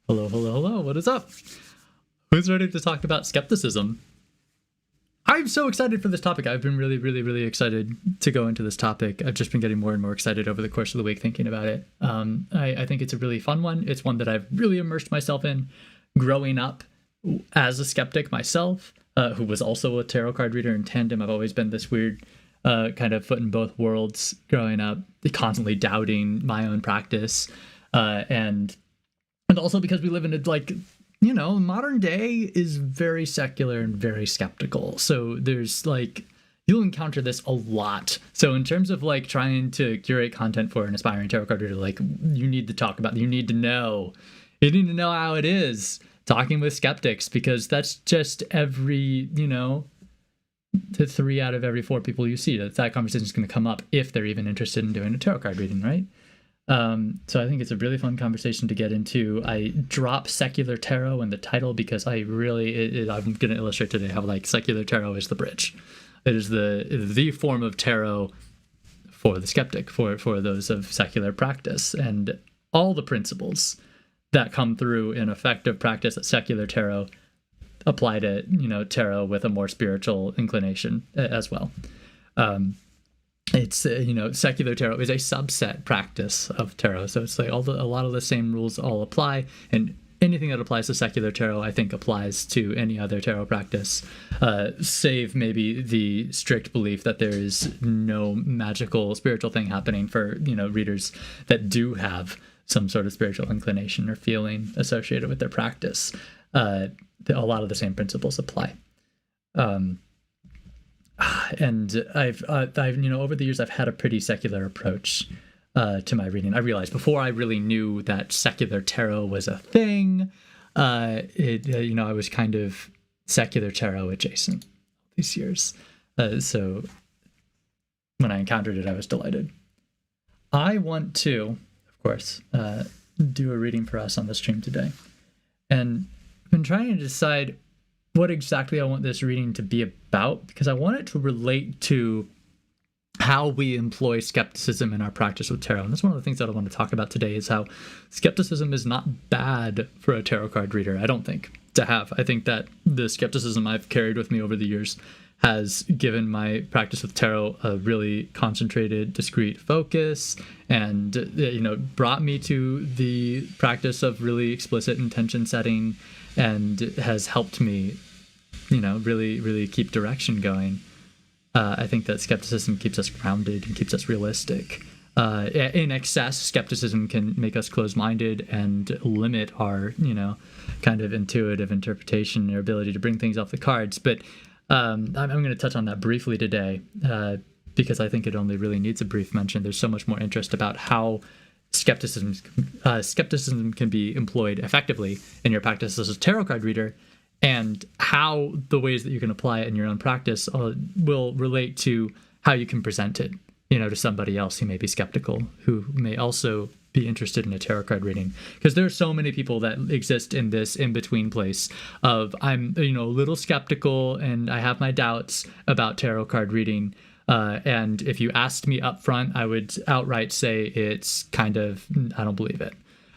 Hello, hello, hello. What is up? Who's ready to talk about skepticism? I'm so excited for this topic. I've been really, really, really excited to go into this topic. I've just been getting more and more excited over the course of the week thinking about it. I think it's a really fun one. It's one that I've really immersed myself in growing up as a skeptic myself, who was also a tarot card reader in tandem. I've always been this weird kind of foot in both worlds growing up, constantly doubting my own practice. And also because we live in a modern day is very secular and very skeptical. So there's you'll encounter this a lot. So in terms of trying to curate content for an aspiring tarot card reader, you need to talk about, you need to know how it is talking with skeptics, because that's just every, to 3 out of every 4 people you see, that conversation is going to come up if they're even interested in doing a tarot card reading, right? So I think it's a really fun conversation to get into. I drop secular tarot in the title because I'm going to illustrate today how secular tarot is the bridge. It is the form of tarot for the skeptic, for those of secular practice, and all the principles that come through in effective practice at secular tarot apply to tarot with a more spiritual inclination as well. It's secular tarot is a subset practice of tarot, so it's a lot of the same rules all apply, and anything that applies to secular tarot I think applies to any other tarot practice, save maybe the strict belief that there is no magical spiritual thing happening for readers that do have some sort of spiritual inclination or feeling associated with their practice. A lot of the same principles apply. And I've over the years I've had a pretty secular approach to my reading. I realized before I really knew that secular tarot was a thing, I was kind of secular tarot adjacent these years. So when I encountered it, I was delighted. I want to, of course, do a reading for us on the stream today, and I've been trying to decide what exactly I want this reading to be about, because I want it to relate to how we employ skepticism in our practice with tarot. And that's one of the things that I want to talk about today, is how skepticism is not bad for a tarot card reader, I don't think, to have. I think that the skepticism I've carried with me over the years has given my practice with tarot a really concentrated, discrete focus, and brought me to the practice of really explicit intention setting, and has helped me really, really keep direction going. I think that skepticism keeps us grounded and keeps us realistic. In excess, skepticism can make us closed-minded and limit our kind of intuitive interpretation, our ability to bring things off the cards. But I'm going to touch on that briefly today, because I think it only really needs a brief mention. There's so much more interest about how skepticism can be employed effectively in your practice as a tarot card reader, and how the ways that you can apply it in your own practice will relate to how you can present it, to somebody else who may be skeptical, who may also be interested in a tarot card reading. Because there are so many people that exist in this in-between place of, I'm a little skeptical and I have my doubts about tarot card reading. And if you asked me up front, I would outright say it's kind of, I don't believe it.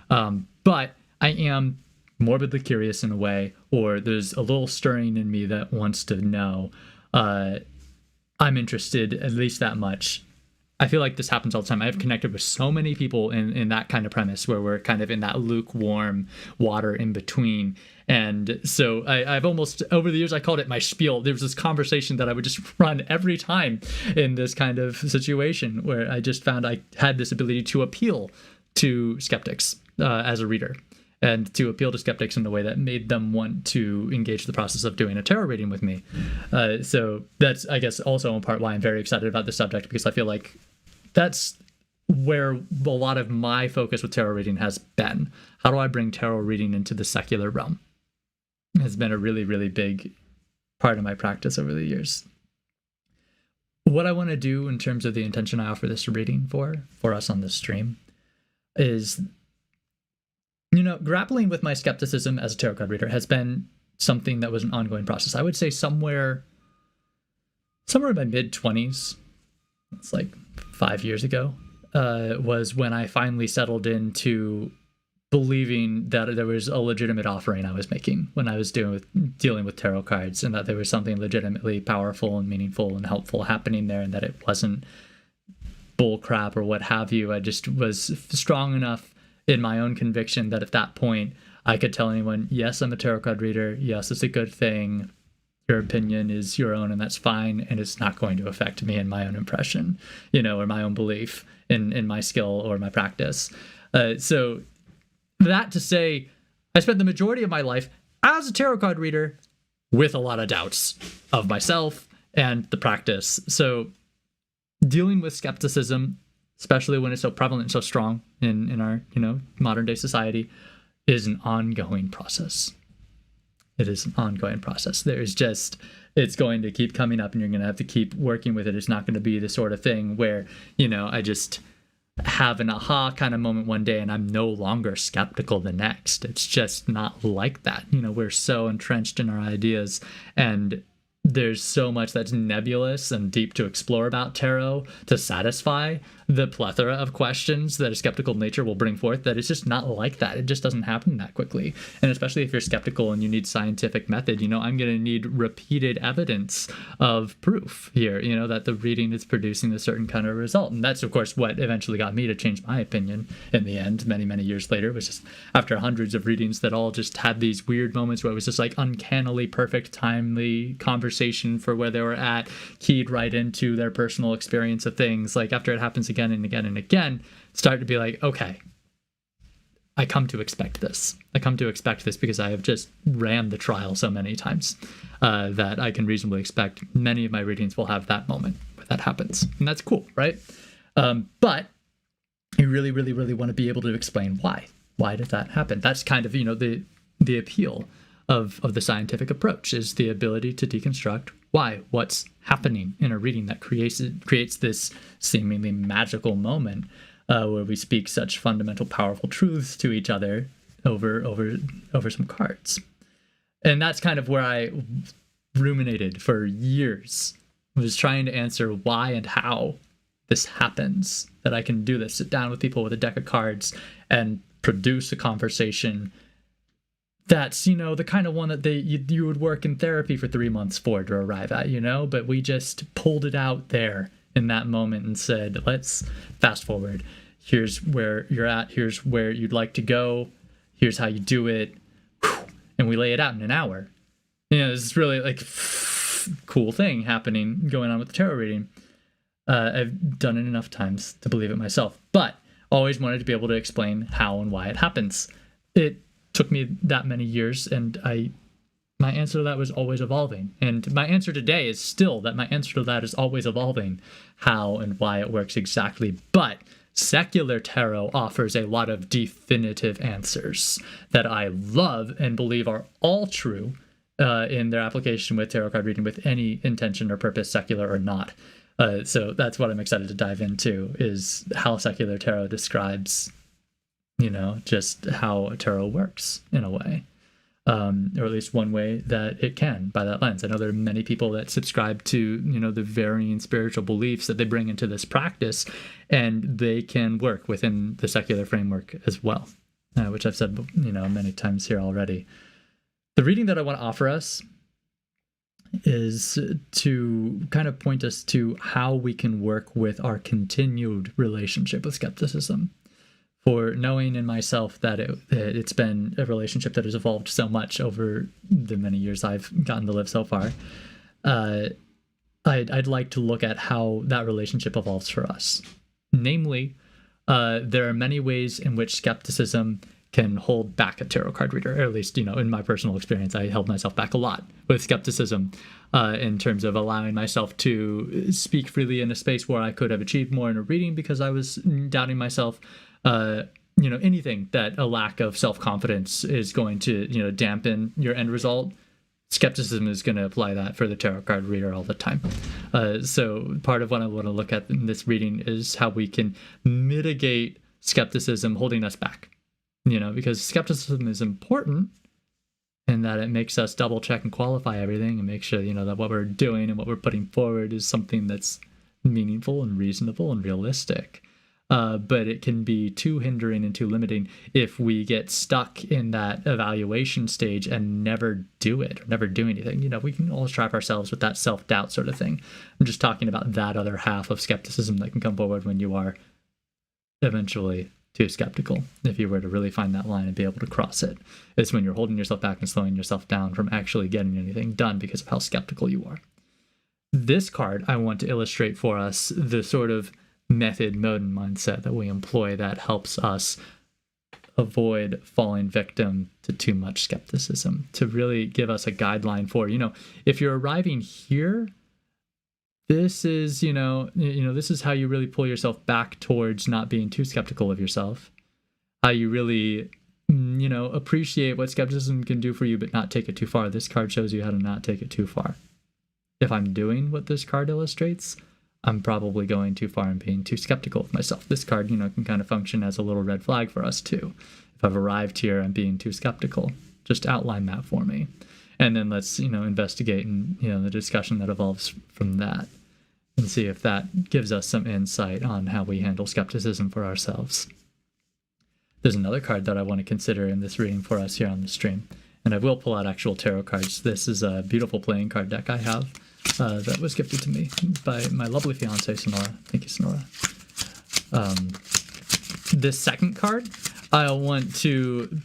But I am morbidly curious in a way, or there's a little stirring in me that wants to know. I'm interested at least that much. I feel like this happens all the time. I've connected with so many people in that kind of premise, where we're kind of in that lukewarm water in between. And so I've almost, over the years, I called it my spiel. There was this conversation that I would just run every time in this kind of situation, where I just found I had this ability to appeal to skeptics as a reader, and to appeal to skeptics in a way that made them want to engage the process of doing a tarot reading with me. So that's, I guess, also in part why I'm very excited about this subject, because I feel like that's where a lot of my focus with tarot reading has been. How do I bring tarot reading into the secular realm? It has been a really, really big part of my practice over the years. What I want to do in terms of the intention I offer this reading for us on this stream is, grappling with my skepticism as a tarot card reader has been something that was an ongoing process. I would say somewhere in my mid-20s, it's 5 years ago, was when I finally settled into believing that there was a legitimate offering I was making when I was dealing with tarot cards, and that there was something legitimately powerful and meaningful and helpful happening there, and that it wasn't bull crap or what have you. I just was strong enough in my own conviction that at that point I could tell anyone, yes, I'm a tarot card reader. Yes, it's a good thing. Your opinion is your own, and that's fine, and it's not going to affect me and my own impression, or my own belief in my skill or my practice. So that to say, I spent the majority of my life as a tarot card reader with a lot of doubts of myself and the practice. So dealing with skepticism, especially when it's so prevalent and so strong in our, modern day society, is an ongoing process. It is an ongoing process. It's going to keep coming up, and you're going to have to keep working with it. It's not going to be the sort of thing where, I just have an aha kind of moment one day and I'm no longer skeptical the next. It's just not like that. We're so entrenched in our ideas, and there's so much that's nebulous and deep to explore about tarot to satisfy the plethora of questions that a skeptical nature will bring forth, that it's just not like that. It just doesn't happen that quickly. And especially if you're skeptical and you need scientific method, I'm going to need repeated evidence of proof here, that the reading is producing a certain kind of result. And that's, of course, what eventually got me to change my opinion in the end, many, many years later. It was just after hundreds of readings that all just had these weird moments where it was just like uncannily perfect, timely conversation for where they were at, keyed right into their personal experience of things. Like after it happens again and again and again, start to be like, okay, I come to expect this. I come to expect this because I have just ran the trial so many times that I can reasonably expect many of my readings will have that moment where that happens. And that's cool, right? But you really, really, really want to be able to explain why. Why did that happen? That's kind of, the appeal of the scientific approach, is the ability to deconstruct why, what's happening in a reading that creates this seemingly magical moment where we speak such fundamental, powerful truths to each other over some cards. And that's kind of where I ruminated for years. I was trying to answer why and how this happens, that I can do this, sit down with people with a deck of cards and produce a conversation that's, the kind of one that you would work in therapy for 3 months for to arrive at, but we just pulled it out there in that moment and said, let's fast forward. Here's where you're at. Here's where you'd like to go. Here's how you do it. And we lay it out in an hour. This is really like cool thing going on with the tarot reading. I've done it enough times to believe it myself, but always wanted to be able to explain how and why it happens. It took me that many years, and my answer to that was always evolving. And my answer today is still that my answer to that is always evolving, how and why it works exactly. But secular tarot offers a lot of definitive answers that I love and believe are all true in their application with tarot card reading with any intention or purpose, secular or not. So that's what I'm excited to dive into, is how secular tarot describes just how tarot works in a way, or at least one way that it can by that lens. I know there are many people that subscribe to, the varying spiritual beliefs that they bring into this practice, and they can work within the secular framework as well, which I've said, many times here already. The reading that I want to offer us is to kind of point us to how we can work with our continued relationship with skepticism. For knowing in myself that it's been a relationship that has evolved so much over the many years I've gotten to live so far, I'd like to look at how that relationship evolves for us. Namely, there are many ways in which skepticism can hold back a tarot card reader, or at least, in my personal experience, I held myself back a lot with skepticism in terms of allowing myself to speak freely in a space where I could have achieved more in a reading because I was doubting myself. Anything that a lack of self-confidence is going to, dampen your end result, skepticism is going to apply that for the tarot card reader all the time. So part of what I want to look at in this reading is how we can mitigate skepticism holding us back, because skepticism is important in that it makes us double check and qualify everything and make sure, that what we're doing and what we're putting forward is something that's meaningful and reasonable and realistic. but it can be too hindering and too limiting if we get stuck in that evaluation stage and never do it or never do anything. We can always trap ourselves with that self-doubt sort of thing. I'm just talking about that other half of skepticism that can come forward when you are eventually too skeptical. If you were to really find that line and be able to cross it, it's when you're holding yourself back and slowing yourself down from actually getting anything done because of how skeptical you are. This card, I want to illustrate for us the sort of method, mode, and mindset that we employ that helps us avoid falling victim to too much skepticism, to really give us a guideline for, if you're arriving here, this is, this is how you really pull yourself back towards not being too skeptical of yourself, how you really, appreciate what skepticism can do for you, but not take it too far. This card shows you how to not take it too far. If I'm doing what this card illustrates, I'm probably going too far and being too skeptical of myself. This card, can kind of function as a little red flag for us too. If I've arrived here and being too skeptical, just outline that for me. And then let's, investigate and, the discussion that evolves from that and see if that gives us some insight on how we handle skepticism for ourselves. There's another card that I want to consider in this reading for us here on the stream. And I will pull out actual tarot cards. This is a beautiful playing card deck I have that was gifted to me by my lovely fiance, Sonora. Thank you, Sonora. This second card, I want to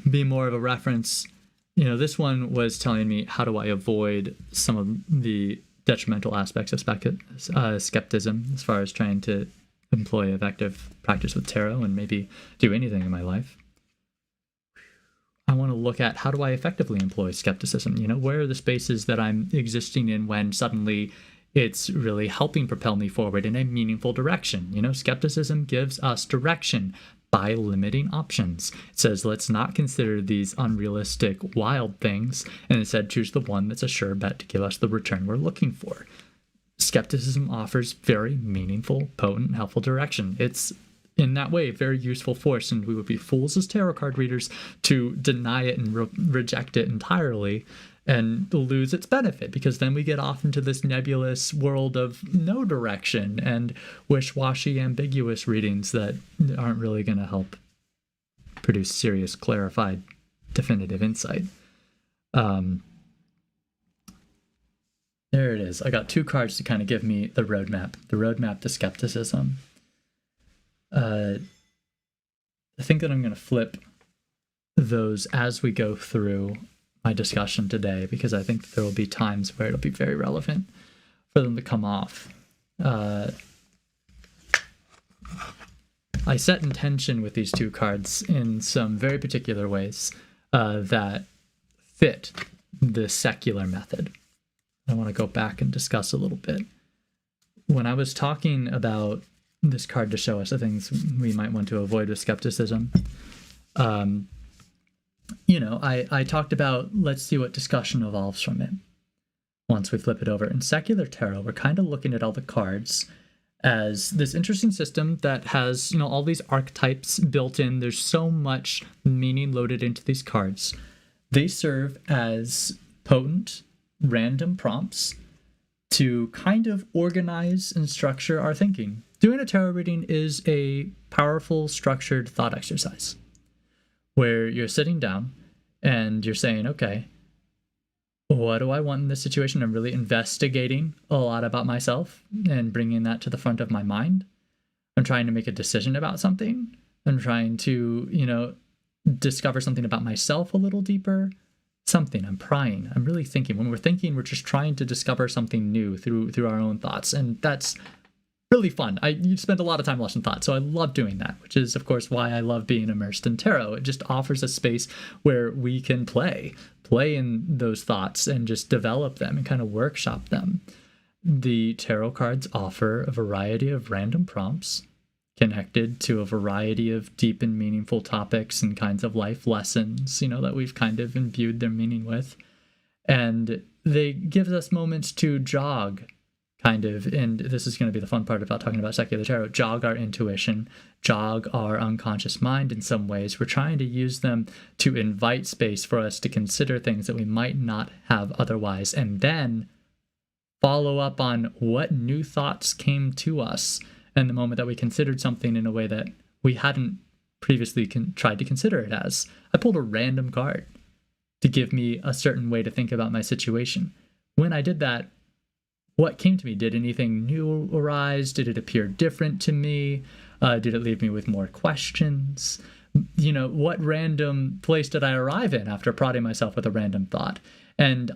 be more of a reference. This one was telling me how do I avoid some of the detrimental aspects of skepticism as far as trying to employ effective practice with tarot and maybe do anything in my life. I want to look at how do I effectively employ skepticism? Where are the spaces that I'm existing in when suddenly it's really helping propel me forward in a meaningful direction? Skepticism gives us direction by limiting options. It says, let's not consider these unrealistic, wild things, and instead choose the one that's a sure bet to give us the return we're looking for. Skepticism offers very meaningful, potent, helpful direction. It's in that way, very useful force, and we would be fools as tarot card readers to deny it and reject it entirely and lose its benefit, because then we get off into this nebulous world of no direction and wish-washy, ambiguous readings that aren't really going to help produce serious, clarified, definitive insight. There it is. I got two cards to kind of give me the roadmap to skepticism. I think that I'm going to flip those as we go through my discussion today, because I think there will be times where it'll be very relevant for them to come off. I set intention with these two cards in some very particular ways that fit the secular method. I want to go back and discuss a little bit. When I was talking about this card to show us the things we might want to avoid with skepticism, I talked about, let's see what discussion evolves from it once we flip it over. In secular tarot, we're kind of looking at all the cards as this interesting system that has, all these archetypes built in. There's so much meaning loaded into these cards. They serve as potent, random prompts to kind of organize and structure our thinking. Doing a tarot reading is a powerful, structured thought exercise where you're sitting down and you're saying, okay, what do I want in this situation? I'm really investigating a lot about myself and bringing that to the front of my mind. I'm trying to make a decision about something. I'm trying to, discover something about myself a little deeper. Something. I'm prying. I'm really thinking. When we're thinking, we're just trying to discover something new through our own thoughts. And that's really fun. You spend a lot of time lost in thought, so I love doing that, which is, of course, why I love being immersed in tarot. It just offers a space where we can play in those thoughts and just develop them and kind of workshop them. The tarot cards offer a variety of random prompts connected to a variety of deep and meaningful topics and kinds of life lessons, that we've kind of imbued their meaning with. And they give us moments to jog, kind of, and this is going to be the fun part about talking about secular tarot, jog our intuition, jog our unconscious mind in some ways. We're trying to use them to invite space for us to consider things that we might not have otherwise, and then follow up on what new thoughts came to us and the moment that we considered something in a way that we hadn't previously tried to consider it as. I pulled a random card to give me a certain way to think about my situation. When I did that, what came to me? Did anything new arise? Did it appear different to me? Did it leave me with more questions? What random place did I arrive in after prodding myself with a random thought? And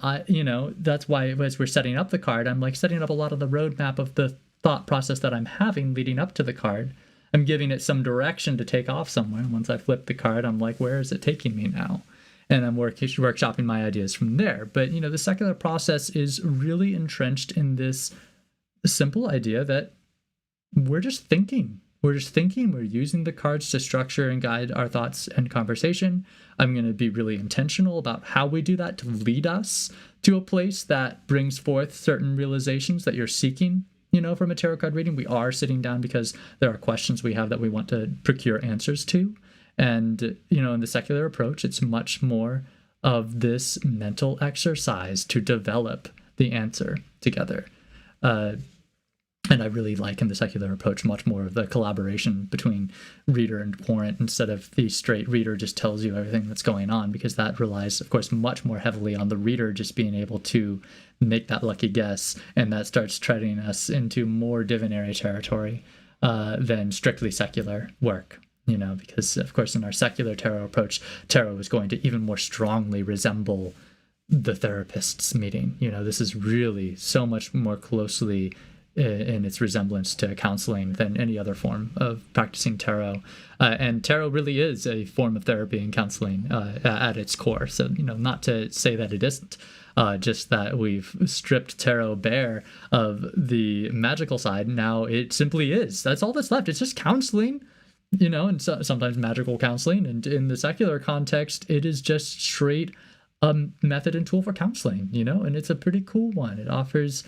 that's why as we're setting up the card, I'm like setting up a lot of the roadmap of the thought process that I'm having leading up to the card. I'm giving it some direction to take off somewhere. And once I flip the card, I'm like, where is it taking me now? And I'm workshopping my ideas from there. But, the secular process is really entrenched in this simple idea that we're just thinking. We're using the cards to structure and guide our thoughts and conversation. I'm going to be really intentional about how we do that to lead us to a place that brings forth certain realizations that you're seeking, from a tarot card reading. We are sitting down because there are questions we have that we want to procure answers to. And, in the secular approach, it's much more of this mental exercise to develop the answer together. And I really like in the secular approach much more of the collaboration between reader and quorant instead of the straight reader just tells you everything that's going on, because that relies, of course, much more heavily on the reader just being able to make that lucky guess. And that starts treading us into more divinary territory than strictly secular work. Because, of course, in our secular tarot approach, tarot is going to even more strongly resemble the therapist's meeting. This is really so much more closely in its resemblance to counseling than any other form of practicing tarot. And tarot really is a form of therapy and counseling at its core. So, not to say that it isn't, just that we've stripped tarot bare of the magical side. Now it simply is. That's all that's left. It's just counseling. And sometimes magical counseling. And in the secular context, it is just straight method and tool for counseling, and it's a pretty cool one. It offers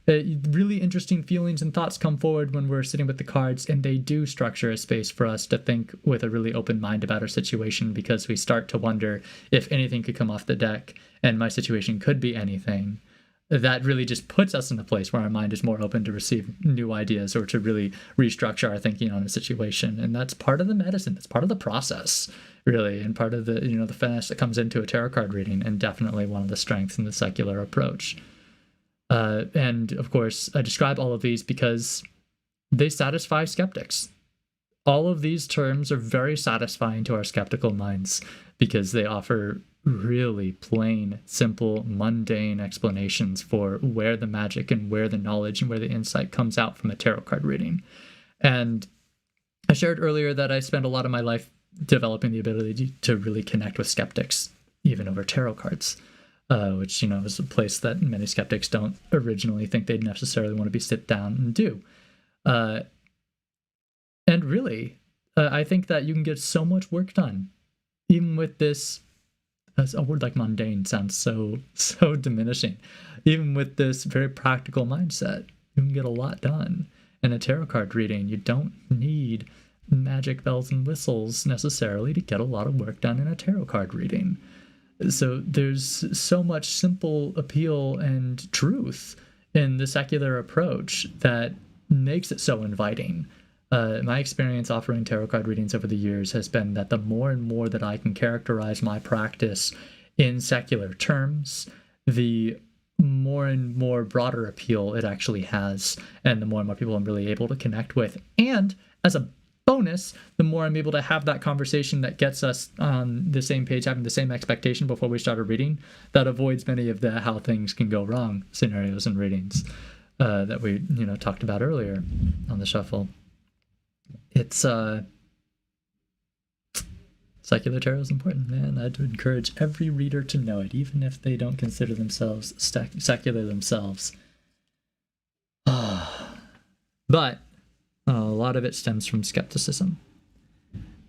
really interesting feelings and thoughts come forward when we're sitting with the cards, and they do structure a space for us to think with a really open mind about our situation, because we start to wonder if anything could come off the deck, and my situation could be anything. That really just puts us in a place where our mind is more open to receive new ideas or to really restructure our thinking on a situation. And that's part of the medicine. That's part of the process, really, and part of the, the finesse that comes into a tarot card reading, and definitely one of the strengths in the secular approach. And of course, I describe all of these because they satisfy skeptics. All of these terms are very satisfying to our skeptical minds because they offer really plain, simple, mundane explanations for where the magic and where the knowledge and where the insight comes out from a tarot card reading. And I shared earlier that I spent a lot of my life developing the ability to really connect with skeptics, even over tarot cards. Which, is a place that many skeptics don't originally think they'd necessarily want to be sit down and do. And really, I think that you can get so much work done, even with this, a word like mundane sounds so diminishing. Even with this very practical mindset, you can get a lot done. In a tarot card reading, you don't need magic bells and whistles necessarily to get a lot of work done in a tarot card reading. So there's so much simple appeal and truth in the secular approach that makes it so inviting. My experience offering tarot card readings over the years has been that the more and more that I can characterize my practice in secular terms, the more and more broader appeal it actually has, and the more and more people I'm really able to connect with. And as a bonus, the more I'm able to have that conversation that gets us on the same page, having the same expectation before we start a reading, that avoids many of the how things can go wrong scenarios and readings that we talked about earlier on the shuffle. It's secular tarot is important, man. I'd encourage every reader to know it, even if they don't consider themselves secular themselves. But a lot of it stems from skepticism.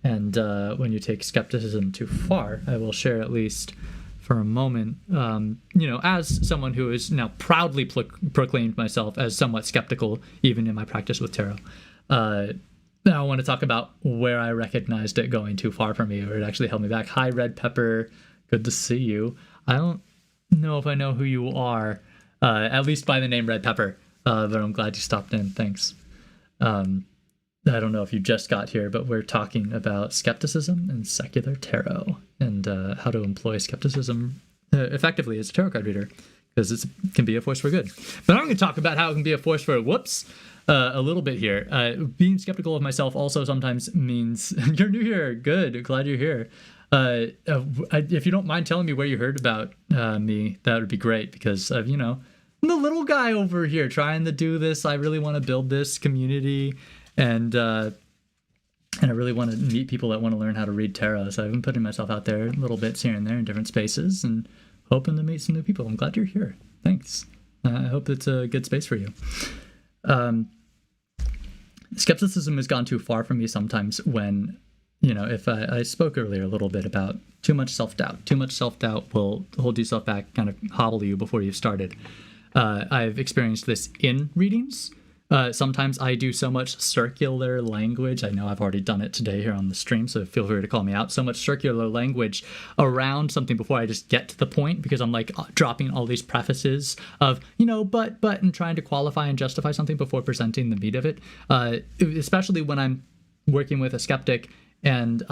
And when you take skepticism too far, I will share at least for a moment, as someone who is now proudly proclaimed myself as somewhat skeptical, even in my practice with tarot, now I want to talk about where I recognized it going too far for me, or it actually held me back. Hi, Red Pepper. Good to see you. I don't know if I know who you are, at least by the name Red Pepper, but I'm glad you stopped in. Thanks. I don't know if you just got here, but we're talking about skepticism and secular tarot, and how to employ skepticism effectively as a tarot card reader, because it can be a force for good. But I'm going to talk about how it can be a force for a little bit here. Being skeptical of myself also sometimes means you're new here. Good, glad you're here. If you don't mind telling me where you heard about me, that would be great, because of, I'm the little guy over here trying to do this. I really want to build this community. And I really want to meet people that want to learn how to read tarot. So I've been putting myself out there little bits here and there in different spaces and hoping to meet some new people. I'm glad you're here. Thanks. I hope it's a good space for you. Skepticism has gone too far for me sometimes when, if I spoke earlier a little bit about too much self-doubt. Too much self-doubt will hold yourself back, kind of hobble you before you've started. I've experienced this in readings. Sometimes I do so much circular language. I know I've already done it today here on the stream, so feel free to call me out. So much circular language around something before I just get to the point, because I'm like dropping all these prefaces of, but, and trying to qualify and justify something before presenting the meat of it. Especially when I'm working with a skeptic and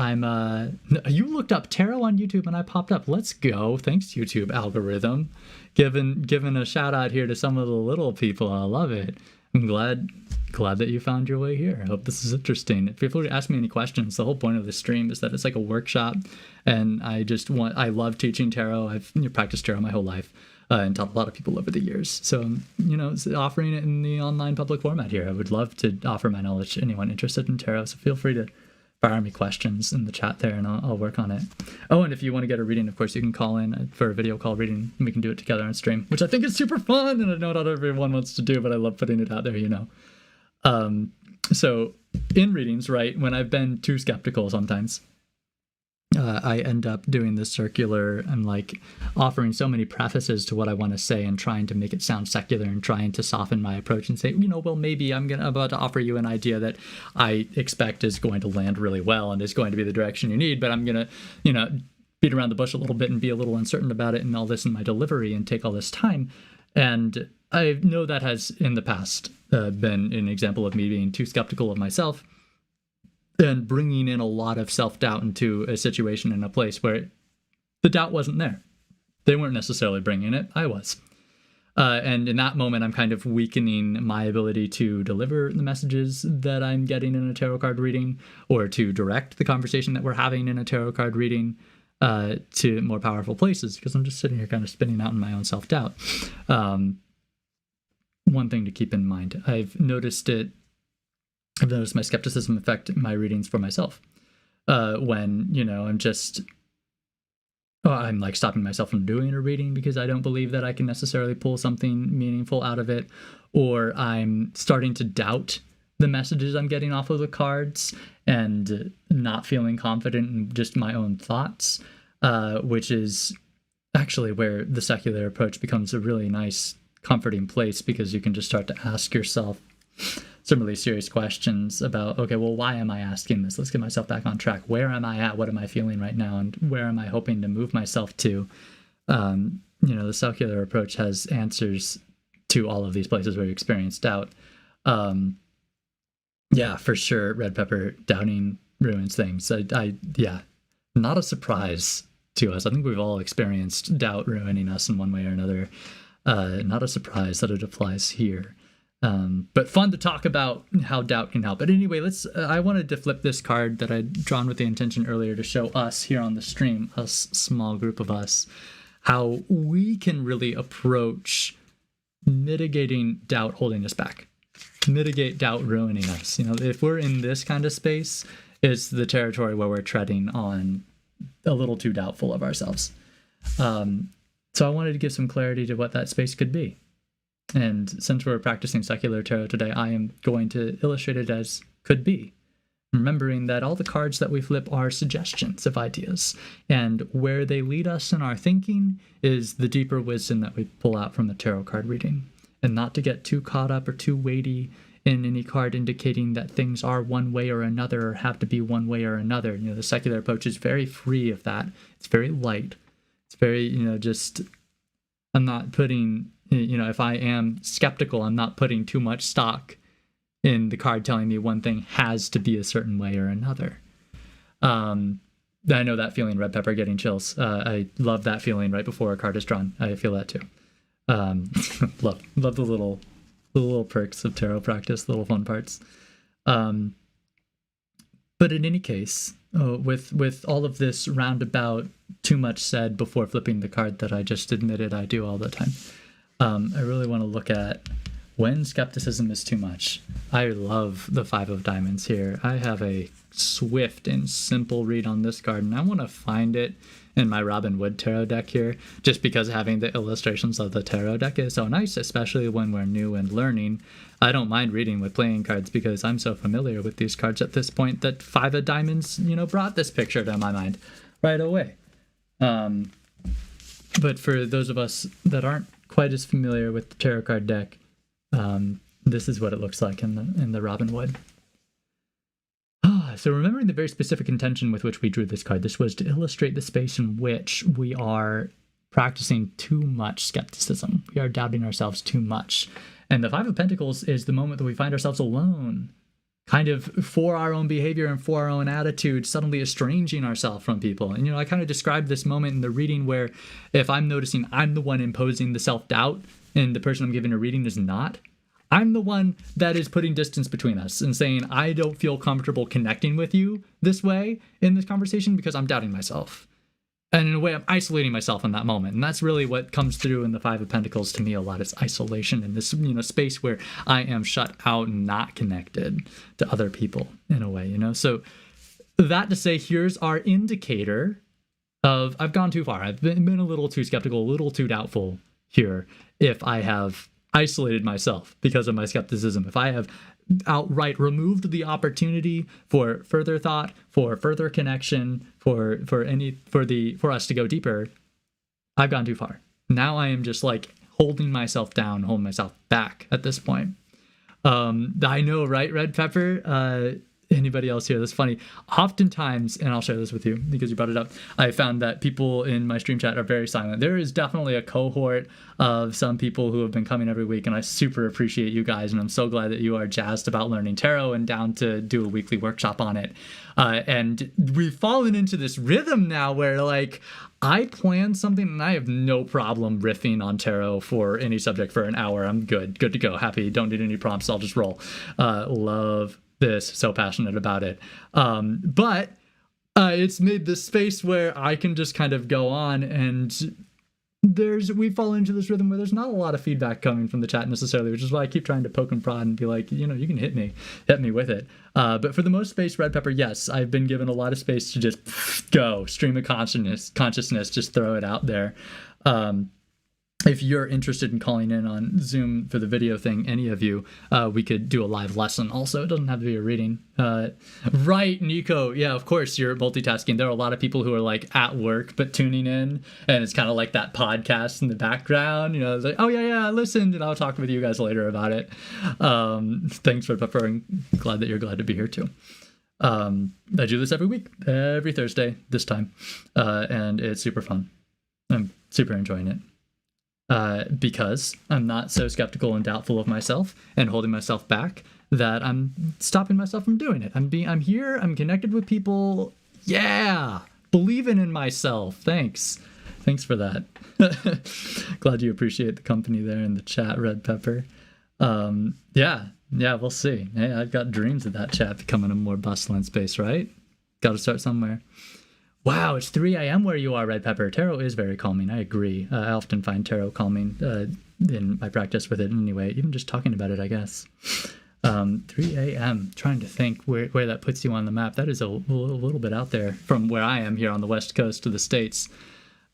you looked up tarot on YouTube and I popped up. Let's go. Thanks, YouTube algorithm. Giving a shout out here to some of the little people. I love it. I'm glad that you found your way here. I hope this is interesting. If people ask me any questions, the whole point of this stream is that it's like a workshop, and I love teaching tarot. I've practiced tarot my whole life and taught a lot of people over the years. So, offering it in the online public format here. I would love to offer my knowledge to anyone interested in tarot, so feel free to fire me questions in the chat there, and I'll work on it. Oh, and if you want to get a reading, of course, you can call in for a video call reading, and we can do it together on stream, which I think is super fun, and I know not everyone wants to do, but I love putting it out there, So in readings, right, when I've been too skeptical sometimes, I end up doing this circular and like offering so many prefaces to what I want to say and trying to make it sound secular and trying to soften my approach and say, well, maybe I'm about to offer you an idea that I expect is going to land really well and is going to be the direction you need, but I'm going to, beat around the bush a little bit and be a little uncertain about it and all this in my delivery and take all this time. And I know that has in the past been an example of me being too skeptical of myself and bringing in a lot of self-doubt into a situation in a place where the doubt wasn't there. They weren't necessarily bringing it. I was. And in that moment, I'm kind of weakening my ability to deliver the messages that I'm getting in a tarot card reading, or to direct the conversation that we're having in a tarot card reading to more powerful places, because I'm just sitting here kind of spinning out in my own self-doubt. One thing to keep in mind, I've noticed my skepticism affect my readings for myself. When, I'm like stopping myself from doing a reading because I don't believe that I can necessarily pull something meaningful out of it, or I'm starting to doubt the messages I'm getting off of the cards and not feeling confident in just my own thoughts, which is actually where the secular approach becomes a really nice, comforting place, because you can just start to ask yourself some really serious questions about, okay, well, why am I asking this? Let's get myself back on track. Where am I at? What am I feeling right now? And where am I hoping to move myself to? The secular approach has answers to all of these places where you experience doubt. Yeah, for sure. Red pepper doubting ruins things. Not a surprise to us. I think we've all experienced doubt ruining us in one way or another. Not a surprise that it applies here. But fun to talk about how doubt can help. But anyway, I wanted to flip this card that I'd drawn with the intention earlier to show us here on the stream, us small group of us, how we can really approach mitigating doubt holding us back, mitigate doubt ruining us. If we're in this kind of space, it's the territory where we're treading on a little too doubtful of ourselves. So I wanted to give some clarity to what that space could be. And since we're practicing secular tarot today, I am going to illustrate it as could be, remembering that all the cards that we flip are suggestions of ideas, and where they lead us in our thinking is the deeper wisdom that we pull out from the tarot card reading, and not to get too caught up or too weighty in any card indicating that things are one way or another or have to be one way or another. The secular approach is very free of that. It's very light. It's very, I'm not putting, if I am skeptical, I'm not putting too much stock in the card telling me one thing has to be a certain way or another. I know that feeling, Red Pepper, getting chills. I love that feeling right before a card is drawn. I feel that too. Love the little perks of tarot practice, the little fun parts. But in any case, with all of this roundabout too much said before flipping the card that I just admitted I do all the time, I really want to look at when skepticism is too much. I love the Five of Diamonds here. I have a swift and simple read on this card, and I want to find it in my Robin Wood tarot deck here, just because having the illustrations of the tarot deck is so nice, especially when we're new and learning. I don't mind reading with playing cards because I'm so familiar with these cards at this point that Five of Diamonds, brought this picture to my mind right away. But for those of us that aren't quite as familiar with the tarot card deck, this is what it looks like in the Robin Wood. So remembering the very specific intention with which we drew this card, this was to illustrate the space in which we are practicing too much skepticism. We are doubting ourselves too much. And the Five of Pentacles is the moment that we find ourselves alone, kind of for our own behavior and for our own attitude, suddenly estranging ourselves from people. And, I kind of described this moment in the reading where if I'm noticing I'm the one imposing the self-doubt and the person I'm giving a reading is not, I'm the one that is putting distance between us and saying, I don't feel comfortable connecting with you this way in this conversation because I'm doubting myself. And in a way, I'm isolating myself in that moment. And that's really what comes through in the Five of Pentacles to me a lot, is isolation in this, space where I am shut out and not connected to other people in a way, So that to say, here's our indicator of I've gone too far. I've been a little too skeptical, a little too doubtful here if I have isolated myself because of my skepticism. If I have outright removed the opportunity for further thought, for further connection, for us to go deeper, I've gone too far. Now I am just like holding myself down, holding myself back at this point. I know, right, Red Pepper? Anybody else here? That's funny. Oftentimes, and I'll share this with you because you brought it up, I found that people in my stream chat are very silent. There is definitely a cohort of some people who have been coming every week, and I super appreciate you guys, and I'm so glad that you are jazzed about learning tarot and down to do a weekly workshop on it. And we've fallen into this rhythm now where, I plan something and I have no problem riffing on tarot for any subject for an hour. I'm good to go. Happy. Don't need any prompts. I'll just roll. Love this, so passionate about it. But it's made this space where I can just kind of go on, and we fall into this rhythm where there's not a lot of feedback coming from the chat necessarily, which is why I keep trying to poke and prod and be like, you can hit me with it. But for the most space, Red Pepper, yes, I've been given a lot of space to just go stream of consciousness, just throw it out there. If you're interested in calling in on Zoom for the video thing, any of you, we could do a live lesson also. It doesn't have to be a reading. Right, Nico. Yeah, of course, you're multitasking. There are a lot of people who are at work but tuning in, and it's kind of like that podcast in the background. It's like, oh, yeah, I listened, and I'll talk with you guys later about it. Thanks for preferring. Glad that you're glad to be here, too. I do this every week, every Thursday this time, and it's super fun. I'm super enjoying it. Because I'm not so skeptical and doubtful of myself and holding myself back that I'm stopping myself from doing it. I'm here. I'm connected with people. Yeah. Believing in myself. Thanks for that. Glad you appreciate the company there in the chat, Red Pepper. Yeah, we'll see. Hey, I've got dreams of that chat becoming a more bustling space, right? Got to start somewhere. Wow, it's 3 a.m. where you are, Red Pepper. Tarot is very calming. I agree. I often find tarot calming in my practice with it anyway, even just talking about it, I guess. 3 a.m. Trying to think where that puts you on the map. That is a little bit out there from where I am here on the west coast of the States.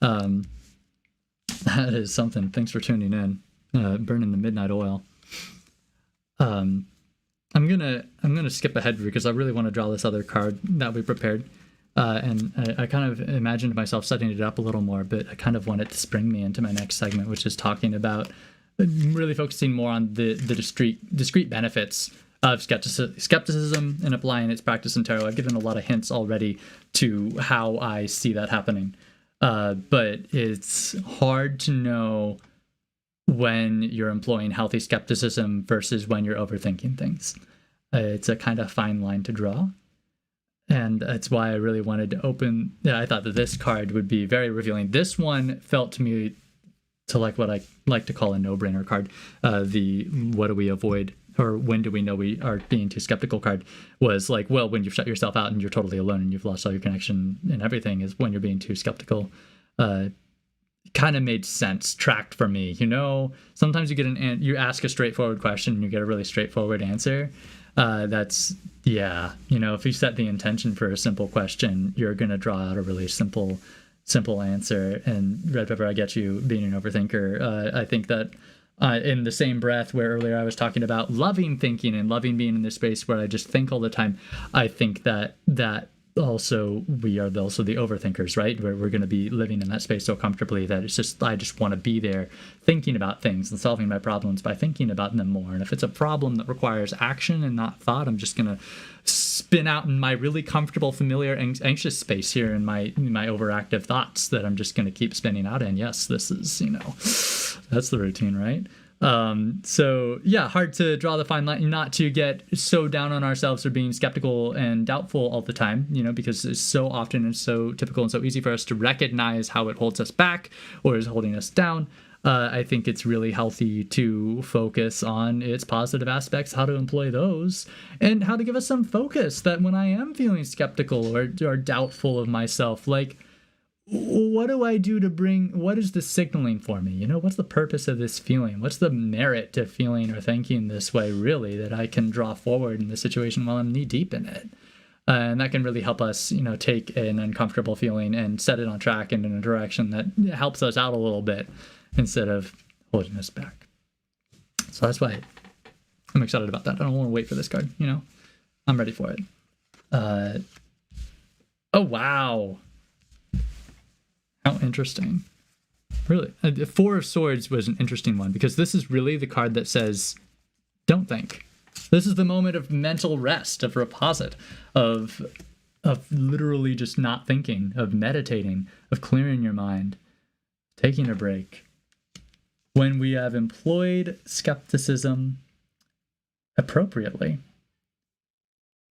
That is something. Thanks for tuning in. Burning the midnight oil. I'm gonna skip ahead because I really want to draw this other card that we prepared. And I kind of imagined myself setting it up a little more, but I kind of want it to spring me into my next segment, which is talking about really focusing more on the discrete benefits of skepticism and applying its practice in tarot. I've given a lot of hints already to how I see that happening, but it's hard to know when you're employing healthy skepticism versus when you're overthinking things. It's a kind of fine line to draw. And that's why I really wanted to open. I thought that this card would be very revealing. This one felt to me to like what I like to call a no-brainer card. The what do we avoid, or when do we know we are being too skeptical card was like, well, when you've shut yourself out and you're totally alone and you've lost all your connection and everything is when you're being too skeptical. Kind of made sense, tracked for me. Sometimes you get you ask a straightforward question and you get a really straightforward answer. If you set the intention for a simple question, you're going to draw out a really simple answer. And Red Pepper, I get you being an overthinker. I think that in the same breath where earlier I was talking about loving thinking and loving being in this space where I just think all the time, I think that also we are also the overthinkers, right? Where we're going to be living in that space so comfortably that it's just, I just want to be there thinking about things and solving my problems by thinking about them more. And if it's a problem that requires action and not thought, I'm just going to spin out in my really comfortable, familiar, anxious space here in my overactive thoughts that I'm just going to keep spinning out in. Yes, this is, that's the routine, right? Hard to draw the fine line, not to get so down on ourselves for being skeptical and doubtful all the time, because it's so often and so typical and so easy for us to recognize how it holds us back or is holding us down. I think it's really healthy to focus on its positive aspects, how to employ those, and how to give us some focus that when I am feeling skeptical or doubtful of myself, like, what do I do to what is the signaling for me? What's the purpose of this feeling? What's the merit to feeling or thinking this way, really, that I can draw forward in the situation while I'm knee deep in it? And that can really help us, take an uncomfortable feeling and set it on track and in a direction that helps us out a little bit instead of holding us back. So that's why I'm excited about that. I don't want to wait for this card, I'm ready for it. Oh, wow. How interesting. Really. Four of Swords was an interesting one because this is really the card that says, don't think. This is the moment of mental rest, of reposit, of literally just not thinking, of meditating, of clearing your mind, taking a break. When we have employed skepticism appropriately,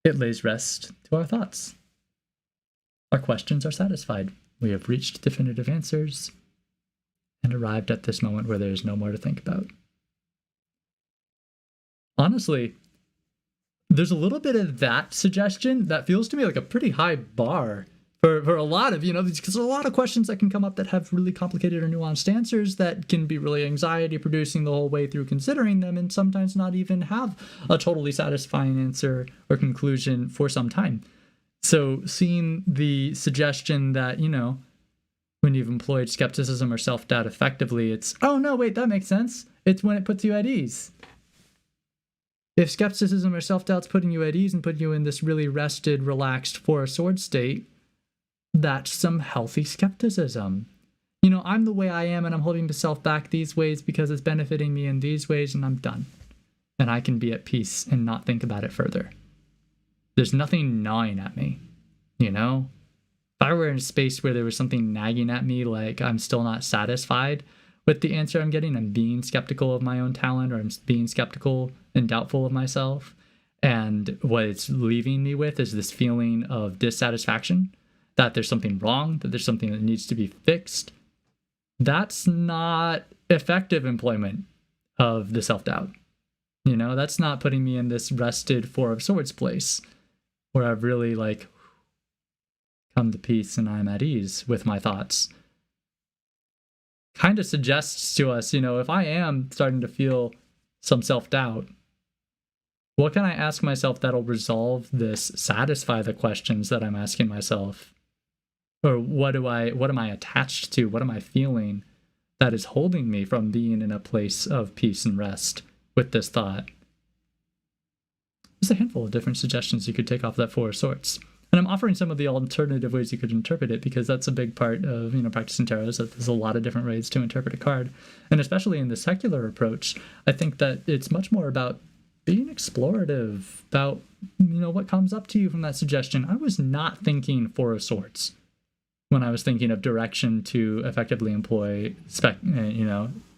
it lays rest to our thoughts. Our questions are satisfied. We have reached definitive answers and arrived at this moment where there is no more to think about. Honestly, there's a little bit of that suggestion that feels to me like a pretty high bar for a lot of, because there's a lot of questions that can come up that have really complicated or nuanced answers that can be really anxiety producing the whole way through considering them and sometimes not even have a totally satisfying answer or conclusion for some time. So seeing the suggestion that, when you've employed skepticism or self-doubt effectively, it's, oh no, wait, that makes sense. It's when it puts you at ease. If skepticism or self-doubt's putting you at ease and putting you in this really rested, relaxed Four of Swords state, that's some healthy skepticism. I'm the way I am and I'm holding myself back these ways because it's benefiting me in these ways and I'm done. And I can be at peace and not think about it further. There's nothing gnawing at me, If I were in a space where there was something nagging at me, like I'm still not satisfied with the answer I'm getting, I'm being skeptical of my own talent, or I'm being skeptical and doubtful of myself, and what it's leaving me with is this feeling of dissatisfaction, that there's something wrong, that there's something that needs to be fixed. That's not effective employment of the self-doubt. That's not putting me in this rested Four of Swords place, where I've really come to peace and I'm at ease with my thoughts. Kind of suggests to us, if I am starting to feel some self-doubt, what can I ask myself that'll resolve this, satisfy the questions that I'm asking myself? Or what am I attached to? What am I feeling that is holding me from being in a place of peace and rest with this thought? There's a handful of different suggestions you could take off that Four of Swords. And I'm offering some of the alternative ways you could interpret it because that's a big part of, practicing tarot, is that there's a lot of different ways to interpret a card. And especially in the secular approach, I think that it's much more about being explorative, about, what comes up to you from that suggestion. I was not thinking Four of Swords. when I was thinking of direction to effectively employ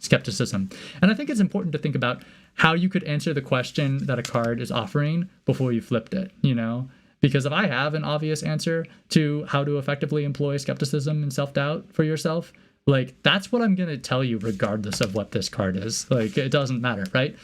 skepticism. And I think it's important to think about how you could answer the question that a card is offering before you flipped it, because if I have an obvious answer to how to effectively employ skepticism and self-doubt for yourself, like, that's what I'm going to tell you regardless of what this card is. Like, it doesn't matter, right?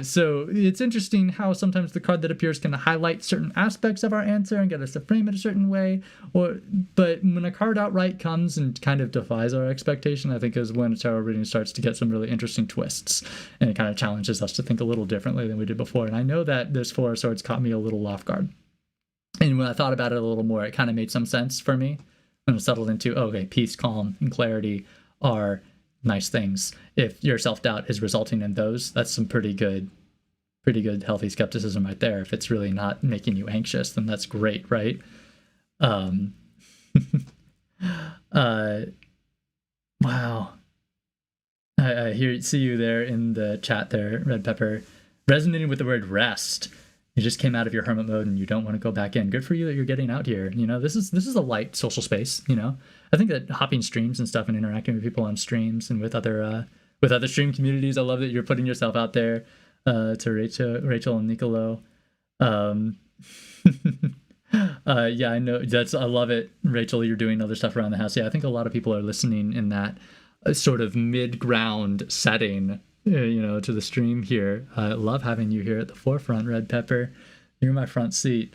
So it's interesting how sometimes the card that appears can highlight certain aspects of our answer and get us to frame it a certain way. But when a card outright comes and kind of defies our expectation, I think is when a tarot reading starts to get some really interesting twists. And it kind of challenges us to think a little differently than we did before. And I know that this Four of Swords caught me a little off guard. And when I thought about it a little more, it kind of made some sense for me. And it settled into, okay, peace, calm, and clarity are nice things. If your self-doubt is resulting in those, that's some pretty good, healthy skepticism right there. If it's really not making you anxious, then that's great, right? Wow. I see you there in the chat there, Red Pepper, resonating with the word rest. You just came out of your hermit mode and you don't want to go back in. Good for you that you're getting out here. This is a light social space. I think that hopping streams and stuff and interacting with people on streams and with other stream communities. I love that you're putting yourself out there to Rachel and Nicolo. Yeah, I know I love it. Rachel, you're doing other stuff around the house. Yeah, I think a lot of people are listening in that sort of mid-ground setting, to the stream here. I love having you here at the forefront, Red Pepper. You're my front seat.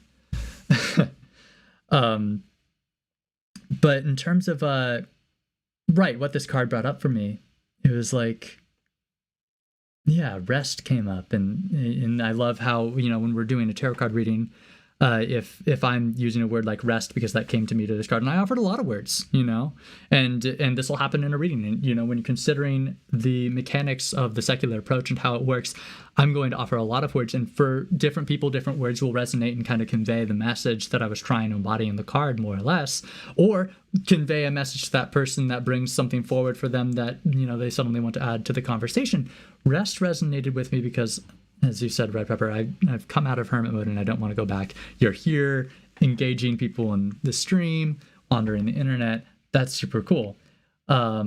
But in terms of what this card brought up for me, it was like, yeah, rest came up, and I love how, when we're doing a tarot card reading, if I'm using a word like rest because that came to me to this card, and I offered a lot of words, and this will happen in a reading, and when you're considering the mechanics of the secular approach and how it works, I'm going to offer a lot of words, and for different people, different words will resonate and kind of convey the message that I was trying to embody in the card, more or less, or convey a message to that person that brings something forward for them that they suddenly want to add to the conversation. Rest resonated with me because, as you said, Red Pepper, I've come out of hermit mode and I don't want to go back. You're here engaging people in the stream, wandering the internet. That's super cool. Yeah.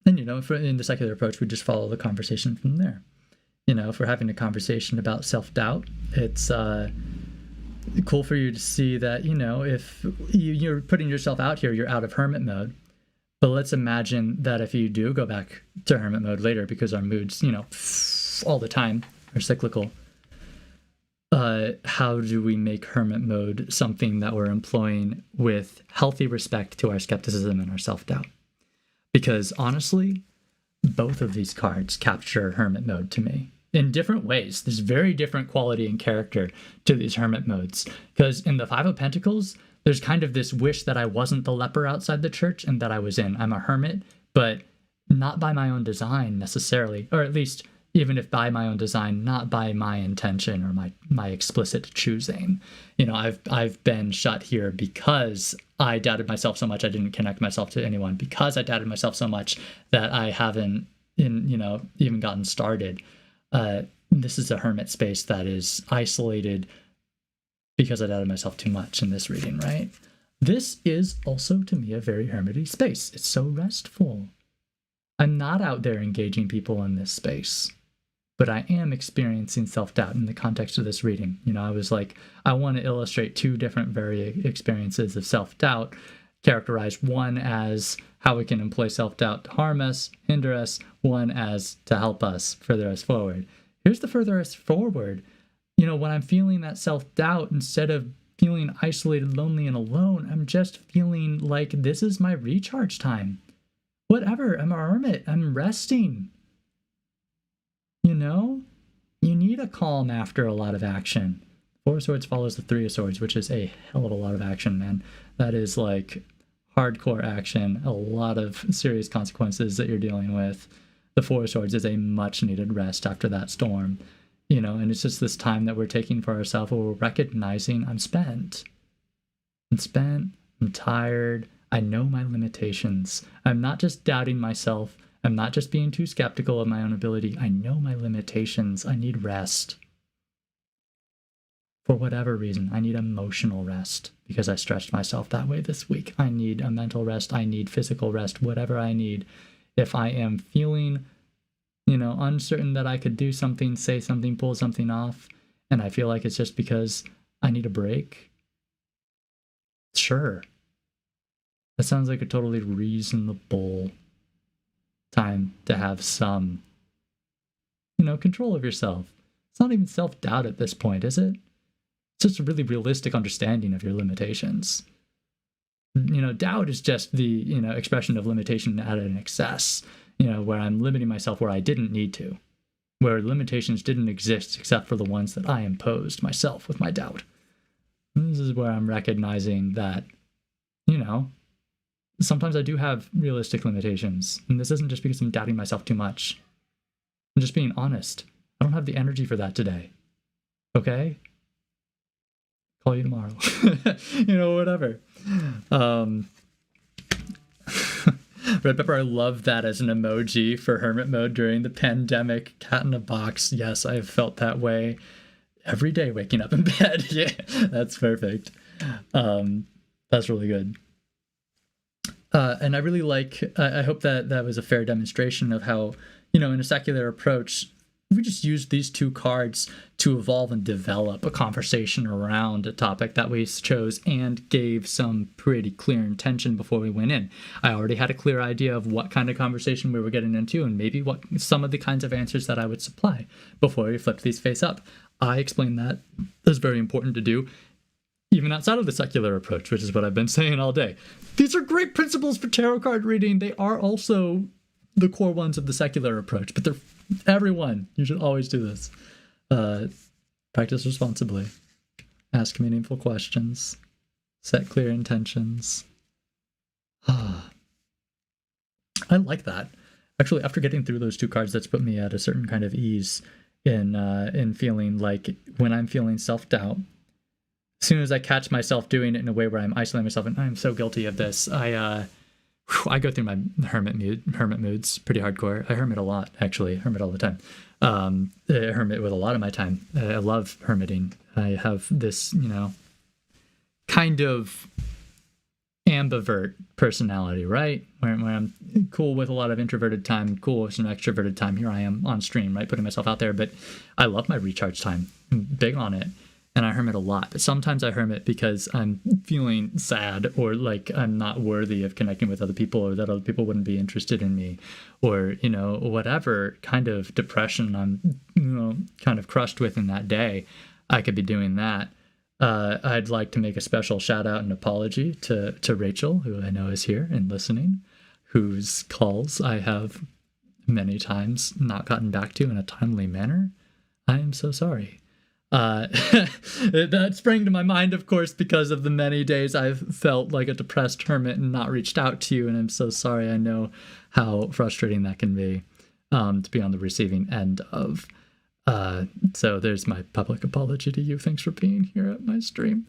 And, in the secular approach, we just follow the conversation from there. If we're having a conversation about self-doubt, it's cool for you to see that, if you're putting yourself out here, you're out of hermit mode. But let's imagine that if you do go back to hermit mode later, because our moods, all the time are cyclical, how do we make hermit mode something that we're employing with healthy respect to our skepticism and our self-doubt? Because honestly, both of these cards capture hermit mode to me in different ways. There's very different quality and character to these hermit modes. Because in the Five of Pentacles, there's kind of this wish that I wasn't the leper outside the church and that I was in. I'm a hermit, but not by my own design necessarily, or at least even if by my own design, not by my intention or my explicit choosing. I've been shut here because I doubted myself so much I didn't connect myself to anyone, because I doubted myself so much that I haven't even gotten started. This is a hermit space that is isolated because I doubted myself too much in this reading, right? This is also, to me, a very hermity space. It's so restful. I'm not out there engaging people in this space, but I am experiencing self-doubt in the context of this reading. I was like, I want to illustrate two different experiences of self-doubt, characterized one as how we can employ self-doubt to harm us, hinder us, one as to help us, further us forward. Here's the further us forward. When I'm feeling that self-doubt, instead of feeling isolated, lonely, and alone, I'm just feeling like this is my recharge time. Whatever, I'm a hermit, I'm resting. You need a calm after a lot of action. Four of Swords follows the Three of Swords, which is a hell of a lot of action, man. That is like hardcore action, a lot of serious consequences that you're dealing with. The Four of Swords is a much needed rest after that storm. And it's just this time that we're taking for ourselves where we're recognizing I'm spent. I'm tired. I know my limitations. I'm not just doubting myself. I'm not just being too skeptical of my own ability. I know my limitations. I need rest. for whatever reason. I need emotional rest because I stretched myself that way this week. I need a mental rest. I need physical rest, whatever I need. If I am feeling, uncertain that I could do something, say something, pull something off, and I feel like it's just because I need a break, sure. That sounds like a totally reasonable time to have some, control of yourself. It's not even self-doubt at this point, is it? It's just a really realistic understanding of your limitations. Doubt is just the, expression of limitation at an excess, where I'm limiting myself where I didn't need to, where limitations didn't exist except for the ones that I imposed myself with my doubt. And this is where I'm recognizing that, sometimes I do have realistic limitations. And this isn't just because I'm doubting myself too much. I'm just being honest. I don't have the energy for that today. Okay? Call you tomorrow. Whatever. Red Pepper, I love that as an emoji for hermit mode during the pandemic. Cat in a box. Yes, I have felt that way every day waking up in bed. Yeah, that's perfect. That's really good. And I really I hope that was a fair demonstration of how, in a secular approach, we just used these two cards to evolve and develop a conversation around a topic that we chose and gave some pretty clear intention before we went in. I already had a clear idea of what kind of conversation we were getting into and maybe what some of the kinds of answers that I would supply before we flipped these face up. I explained that. That's very important to do, even outside of the secular approach, which is what I've been saying all day. These are great principles for tarot card reading. They are also the core ones of the secular approach, but they're everyone. You should always do this. Practice responsibly. Ask meaningful questions. Set clear intentions. I like that. Actually, after getting through those two cards, that's put me at a certain kind of ease in feeling like when I'm feeling self-doubt, as soon as I catch myself doing it in a way where I'm isolating myself, and I'm so guilty of this, I go through my hermit moods pretty hardcore. I hermit a lot, actually. Hermit all the time. I hermit with a lot of my time. I love hermiting. I have this, kind of ambivert personality, right? Where I'm cool with a lot of introverted time, cool with some extroverted time. Here I am on stream, right? Putting myself out there. But I love my recharge time. I'm big on it. And I hermit a lot. But sometimes I hermit because I'm feeling sad or like I'm not worthy of connecting with other people or that other people wouldn't be interested in me or, whatever kind of depression I'm, kind of crushed with in that day. I could be doing that. I'd like to make a special shout out and apology to Rachel, who I know is here and listening, whose calls I have many times not gotten back to in a timely manner. I am so sorry. That sprang to my mind, of course, because of the many days I've felt like a depressed hermit and not reached out to you, and I'm so sorry. I know how frustrating that can be, to be on the receiving end of. So there's my public apology to you. Thanks for being here at my stream.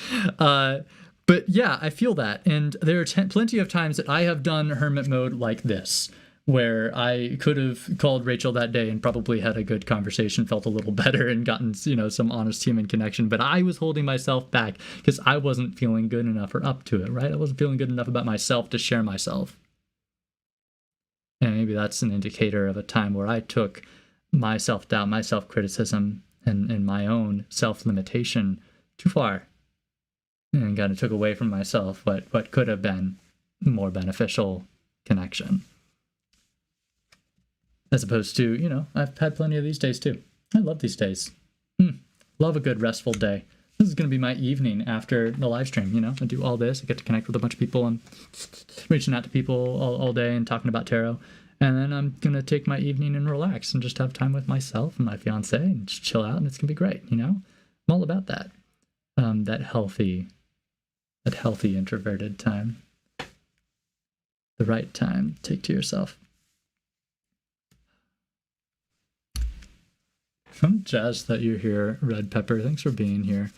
But yeah, I feel that, and there are plenty of times that I have done hermit mode like this, where I could have called Rachel that day and probably had a good conversation, felt a little better and gotten, some honest human connection. But I was holding myself back because I wasn't feeling good enough or up to it, right? I wasn't feeling good enough about myself to share myself. And maybe that's an indicator of a time where I took my self-doubt, my self-criticism, and my own self-limitation too far. And kind of took away from myself what could have been more beneficial connection. As opposed to, I've had plenty of these days too. I love these days. Love a good restful day. This is going to be my evening after the live stream, I do all this. I get to connect with a bunch of people and reaching out to people all day and talking about tarot. And then I'm going to take my evening and relax and just have time with myself and my fiance and just chill out, and it's going to be great, I'm all about that. That healthy introverted time. The right time to take to yourself. I'm jazzed that you're here, Red Pepper. Thanks for being here.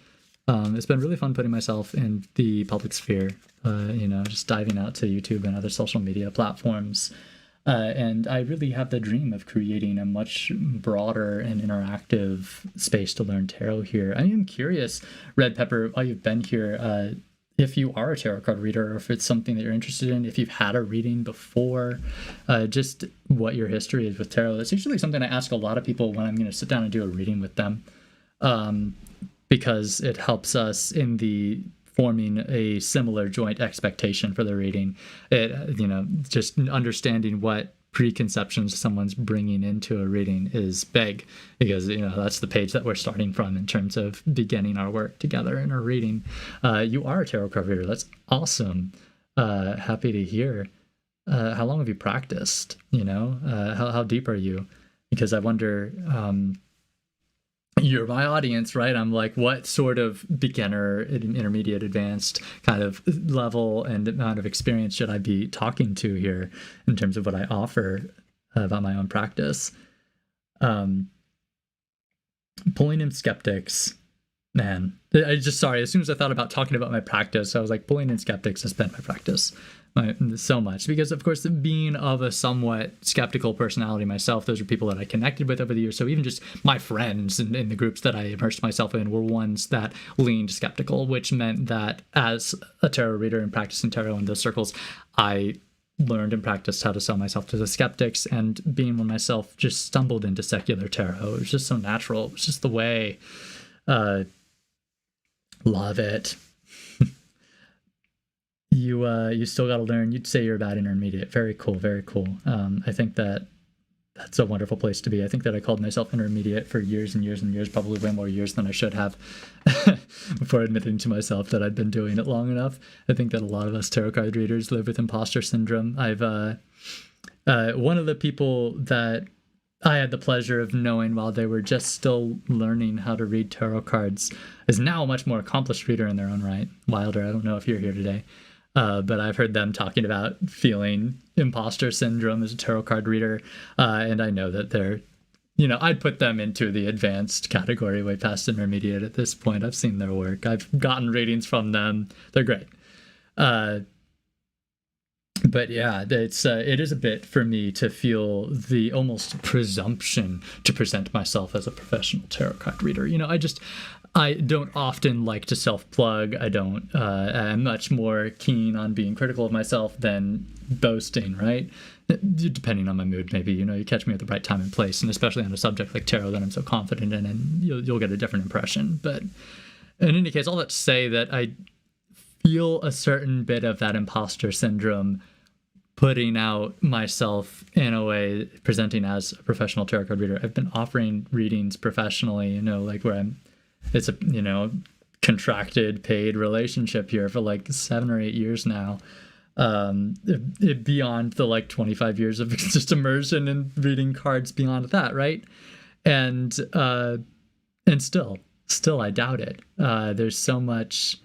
It's been really fun putting myself in the public sphere, just diving out to YouTube and other social media platforms, And I really have the dream of creating a much broader and interactive space to learn tarot here. I am curious, Red Pepper, while you've been here, if you are a tarot card reader, or if it's something that you're interested in, if you've had a reading before, just what your history is with tarot. That's usually something I ask a lot of people when I'm going to sit down and do a reading with them, because it helps us in the forming a similar joint expectation for the reading. It, just understanding what preconceptions someone's bringing into a reading is big, because that's the page that we're starting from in terms of beginning our work together in a reading. You are a tarot card reader. That's awesome. Happy to hear. How long have you practiced? How deep are you? Because I wonder, you're my audience, right? I'm like, what sort of beginner, intermediate, advanced kind of level and amount of experience should I be talking to here in terms of what I offer about my own practice? Pulling in skeptics, man. As soon as I thought about talking about my practice, I was like, pulling in skeptics has been my practice so much, because of course, being of a somewhat skeptical personality myself, those are people that I connected with over the years. So even just my friends in the groups that I immersed myself in were ones that leaned skeptical, which meant that as a tarot reader and practicing tarot in those circles, I learned and practiced how to sell myself to the skeptics, and being one myself just stumbled into secular tarot. It was just so natural. It was just the way. Love it. You still got to learn. You'd say you're about intermediate. Very cool. Very cool. I think that's a wonderful place to be. I think that I called myself intermediate for years and years and years, probably way more years than I should have, before admitting to myself that I'd been doing it long enough. I think that a lot of us tarot card readers live with imposter syndrome. I've one of the people that I had the pleasure of knowing while they were just still learning how to read tarot cards is now a much more accomplished reader in their own right. Wilder, I don't know if you're here today. But I've heard them talking about feeling imposter syndrome as a tarot card reader. And I know that they're, I'd put them into the advanced category, way past intermediate at this point. I've seen their work. I've gotten readings from them. They're great. But yeah, it is a bit for me to feel the almost presumption to present myself as a professional tarot card reader. I don't often like to self-plug. I'm much more keen on being critical of myself than boasting, right? Depending on my mood, maybe, you catch me at the right time and place, and especially on a subject like tarot that I'm so confident in, and you'll get a different impression. But in any case, all that to say that I feel a certain bit of that imposter syndrome putting out myself in a way, presenting as a professional tarot card reader. I've been offering readings professionally, where it's a, contracted paid relationship here for like 7 or 8 years now. Beyond the 25 years of just immersion in reading cards beyond that, right? And still I doubt it. There's so much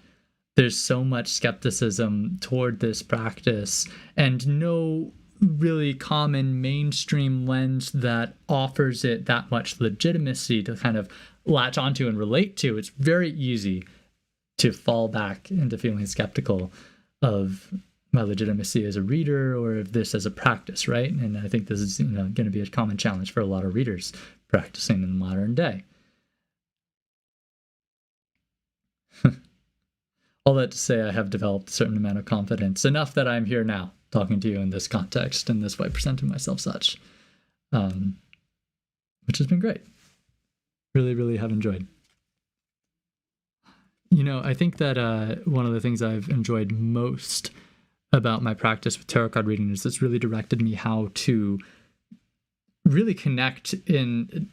skepticism toward this practice, and no really common mainstream lens that offers it that much legitimacy to kind of latch onto and relate to. It's very easy to fall back into feeling skeptical of my legitimacy as a reader or of this as a practice, right? And I think this is going to be a common challenge for a lot of readers practicing in the modern day. All that to say, I have developed a certain amount of confidence, enough that I'm here now talking to you in this context and this way, presenting myself such, which has been great. Really, really have enjoyed. I think that one of the things I've enjoyed most about my practice with tarot card reading is it's really directed me how to really connect in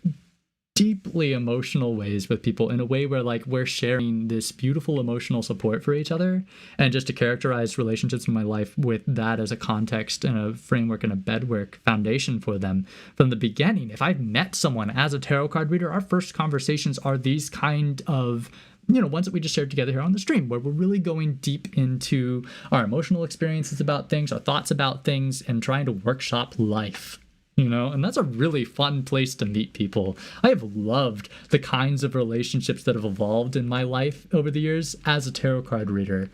deeply emotional ways with people, in a way where we're sharing this beautiful emotional support for each other, and just to characterize relationships in my life with that as a context and a framework and a bedwork foundation for them from the beginning. If I've met someone as a tarot card reader, our first conversations are these kind of ones that we just shared together here on the stream, where we're really going deep into our emotional experiences about things, our thoughts about things, and trying to workshop life. And that's a really fun place to meet people. I have loved the kinds of relationships that have evolved in my life over the years as a tarot card reader.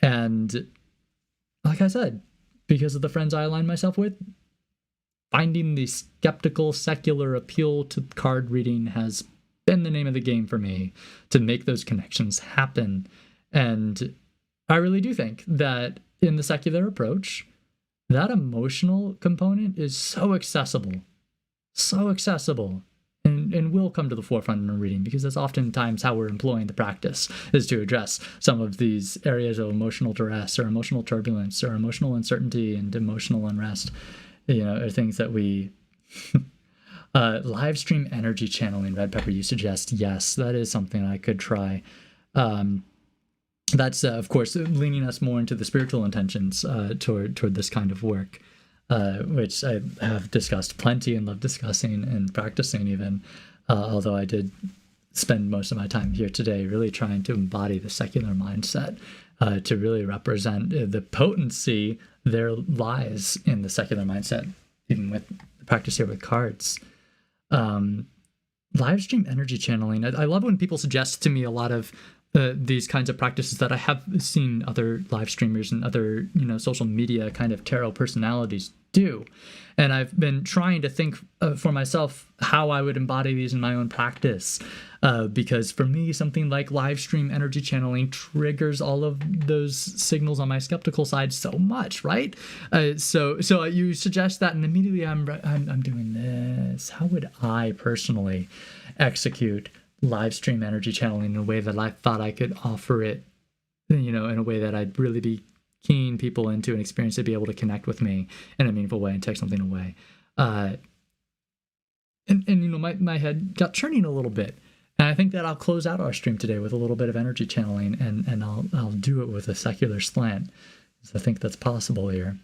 And like I said, because of the friends I align myself with, finding the skeptical, secular appeal to card reading has been the name of the game for me, to make those connections happen. And I really do think that in the secular approach, that emotional component is so accessible, and will come to the forefront in a reading, because that's oftentimes how we're employing the practice, is to address some of these areas of emotional duress or emotional turbulence or emotional uncertainty and emotional unrest, are things that we live stream energy channeling. Red Pepper, you suggest, yes, that is something I could try. That's of course leaning us more into the spiritual intentions toward this kind of work, which I have discussed plenty and love discussing and practicing even, although I did spend most of my time here today really trying to embody the secular mindset, to really represent the potency there lies in the secular mindset, even with the practice here with cards. Live stream energy channeling. I love when people suggest to me a lot of these kinds of practices that I have seen other live streamers and other, social media kind of tarot personalities do. And I've been trying to think for myself how I would embody these in my own practice. Because for me, something like live stream energy channeling triggers all of those signals on my skeptical side so much, right? So you suggest that, and immediately I'm doing this. How would I personally execute live stream energy channeling in a way that I thought I could offer it, in a way that I'd really be keying people into an experience to be able to connect with me in a meaningful way and take something away. My head got churning a little bit. And I think that I'll close out our stream today with a little bit of energy channeling, and I'll do it with a secular slant. So I think that's possible here.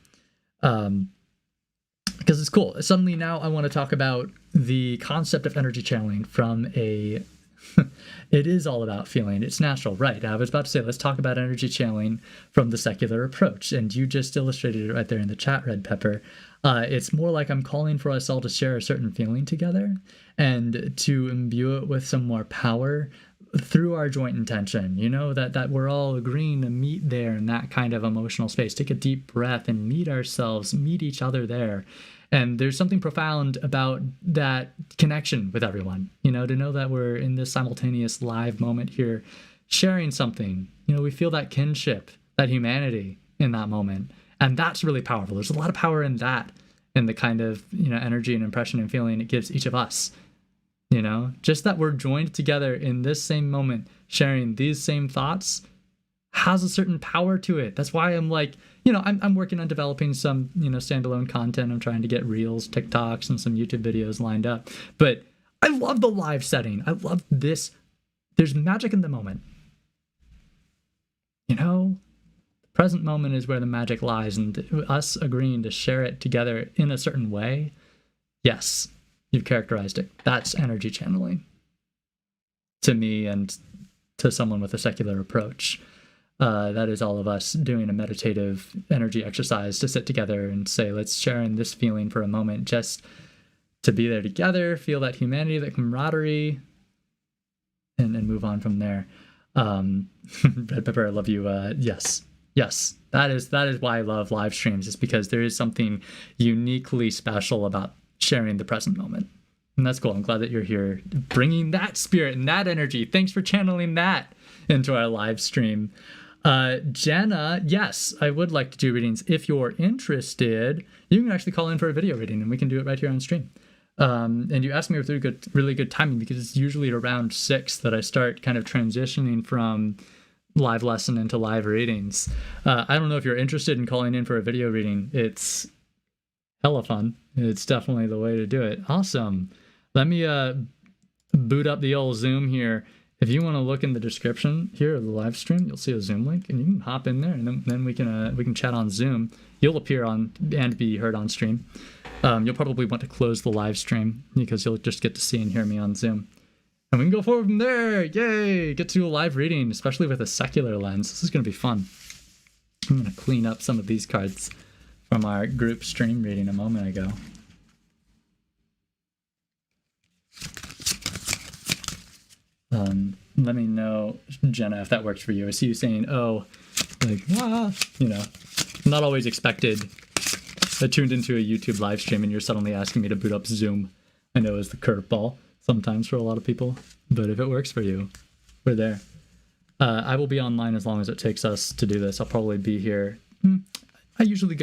Because it's cool. Suddenly now I want to talk about the concept of energy channeling from a it is all about feeling. It's natural, right? I was about to say, let's talk about energy channeling from the secular approach. And you just illustrated it right there in the chat, Red Pepper. It's more like I'm calling for us all to share a certain feeling together and to imbue it with some more power through our joint intention, that we're all agreeing to meet there in that kind of emotional space. Take a deep breath and meet ourselves, meet each other there. And there's something profound about that connection with everyone, to know that we're in this simultaneous live moment here, sharing something. We feel that kinship, that humanity in that moment. And that's really powerful. There's a lot of power in that, in the kind of, energy and impression and feeling it gives each of us. Just that we're joined together in this same moment, sharing these same thoughts, has a certain power to it. That's why I'm like, I'm working on developing some, standalone content. I'm trying to get Reels, TikToks, and some YouTube videos lined up. But I love the live setting. I love this. There's magic in the moment. The present moment is where the magic lies, and us agreeing to share it together in a certain way. Yes, you've characterized it. That's energy channeling to me and to someone with a secular approach. That is all of us doing a meditative energy exercise to sit together and say, let's share in this feeling for a moment, just to be there together, feel that humanity, that camaraderie, and move on from there. Red Pepper, I love you. Yes. That is why I love live streams, is because there is something uniquely special about sharing the present moment. And that's cool. I'm glad that you're here bringing that spirit and that energy. Thanks for channeling that into our live stream. Jenna, yes, I would like to do readings. If you're interested, you can actually call in for a video reading and we can do it right here on stream. And you asked me with really good timing, because it's usually at around 6 that I start kind of transitioning from live lesson into live readings. I don't know if you're interested in calling in for a video reading. It's hella fun. It's definitely the way to do it. Awesome. Let me boot up the old Zoom here. If you want to look in the description here of the live stream, you'll see a Zoom link, and you can hop in there, and then we can chat on Zoom. You'll appear on and be heard on stream. You'll probably want to close the live stream because you'll just get to see and hear me on Zoom. And we can go forward from there. Yay! Get to a live reading, especially with a secular lens. This is going to be fun. I'm going to clean up some of these cards from our group stream reading a moment ago. Let me know, Jenna, if that works for you. I see you saying, not always expected I tuned into a YouTube live stream and you're suddenly asking me to boot up Zoom. I know it's the curveball sometimes for a lot of people, but if it works for you, we're there. I will be online as long as it takes us to do this. I'll probably be here. I usually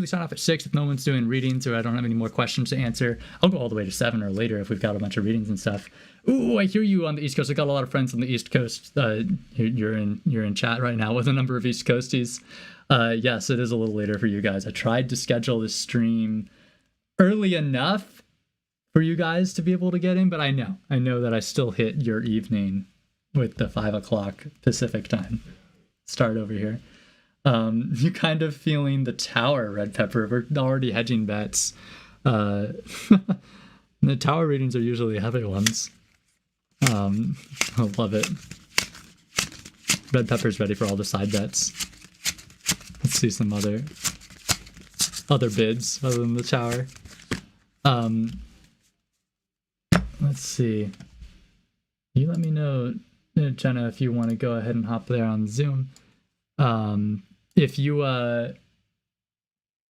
sign off at 6 if no one's doing readings or I don't have any more questions to answer. I'll go all the way to 7 or later if we've got a bunch of readings and stuff. Ooh, I hear you on the East Coast. I got a lot of friends on the East Coast. You're in chat right now with a number of East Coasties. Yes, it is a little later for you guys. I tried to schedule this stream early enough for you guys to be able to get in, but I know that I still hit your evening with the 5 o'clock Pacific time start over here. You kind of feeling the tower, Red Pepper. We're already hedging bets. The tower readings are usually heavy ones. I love it. Red Pepper's ready for all the side bets. Let's see some other bids other than the tower. Let's see. You let me know, Jenna, if you want to go ahead and hop there on Zoom. If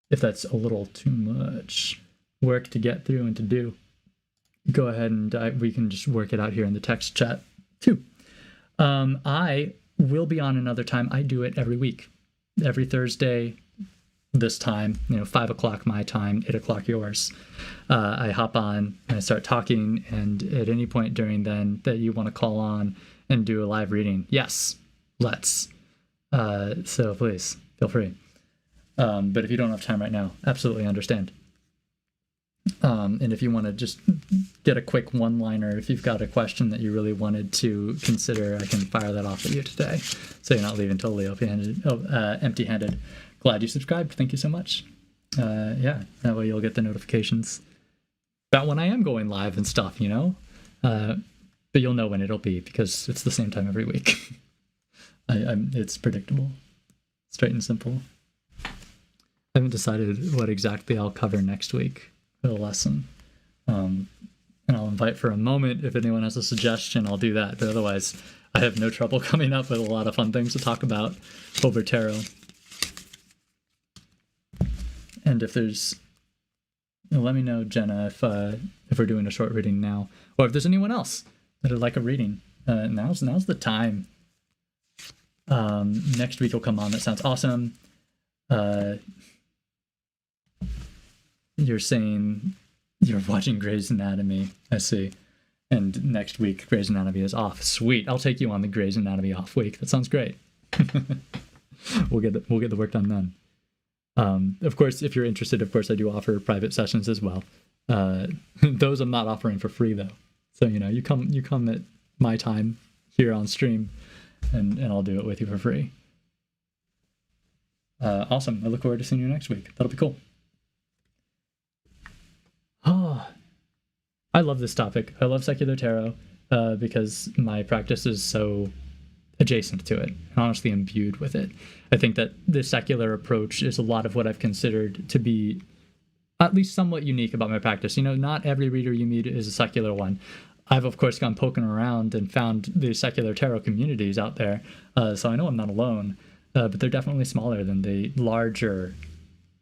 that's a little too much work to get through and to do, go ahead and we can just work it out here in the text chat too. I will be on another time. I do it every week, every Thursday, this time, 5 o'clock my time, 8 o'clock yours. I hop on and I start talking, and at any point during then that you want to call on and do a live reading, yes, let's. So please feel free. But if you don't have time right now, absolutely understand. And if you want to just get a quick one-liner, if you've got a question that you really wanted to consider, I can fire that off at you today, so you're not leaving totally empty-handed. Glad you subscribed. Thank you so much. Yeah, that way you'll get the notifications about when I am going live and stuff, but you'll know when it'll be because it's the same time every week. It's predictable, straight and simple. I haven't decided what exactly I'll cover next week for the lesson. And I'll invite for a moment. If anyone has a suggestion, I'll do that. But otherwise, I have no trouble coming up with a lot of fun things to talk about over tarot. And if there's, let me know, Jenna, if we're doing a short reading now, or if there's anyone else that would like a reading. Now's the time. Next week will come on. That sounds awesome. You're saying you're watching Grey's Anatomy. I see. And next week, Grey's Anatomy is off. Sweet. I'll take you on the Grey's Anatomy off week. That sounds great. We'll get the work done then. Of course, if you're interested, of course, I do offer private sessions as well. Those I'm not offering for free though. So, you come at my time here on stream and I'll do it with you for free. Awesome. I look forward to seeing you next week. That'll be cool. Oh, I love this topic. I love secular tarot because my practice is so adjacent to it and honestly imbued with it. I think that the secular approach is a lot of what I've considered to be at least somewhat unique about my practice. Not every reader you meet is a secular one. I've, of course, gone poking around and found the secular tarot communities out there, so I know I'm not alone, but they're definitely smaller than the larger